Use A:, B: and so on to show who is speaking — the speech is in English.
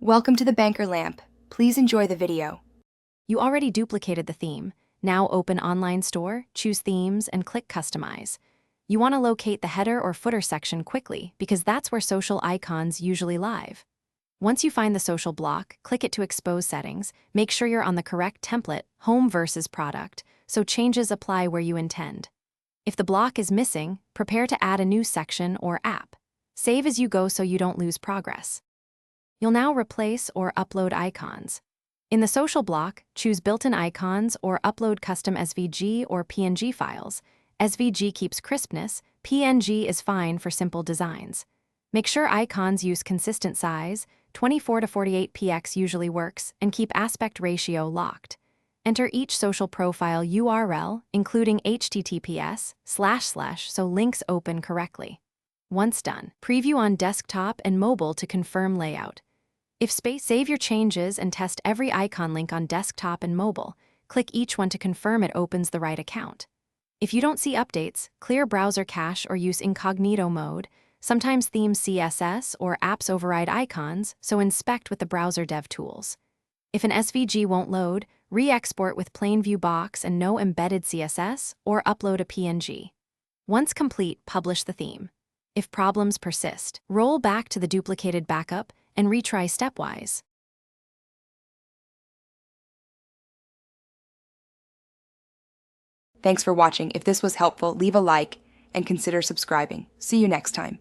A: Welcome to the Banker Lamp. Please enjoy the video.
B: You already duplicated the theme. Now open Online Store, choose Themes, and click Customize. You want to locate the header or footer section quickly because that's where social icons usually live. Once you find the social block, click it to expose settings. Make sure you're on the correct template, Home versus Product, so changes apply where you intend. If the block is missing, prepare to add a new section or app. Save as you go so you don't lose progress. You'll now replace or upload icons. In the social block, choose built-in icons or upload custom SVG or PNG files. SVG keeps crispness, PNG is fine for simple designs. Make sure icons use consistent size, 24 to 48px usually works, and keep aspect ratio locked. Enter each social profile URL, including HTTPS, / so links open correctly. Once done, preview on desktop and mobile to confirm layout. If save your changes and test every icon link on desktop and mobile. Click each one to confirm it opens the right account. If you don't see updates, clear browser cache or use incognito mode. Sometimes themes CSS or apps override icons, so inspect with the browser dev tools. If an SVG won't load, re-export with plain view box and no embedded CSS, or upload a PNG. Once complete, publish the theme. If problems persist, roll back to the duplicated backup and retry stepwise.
A: Thanks for watching. If this was helpful, leave a like and consider subscribing. See you next time.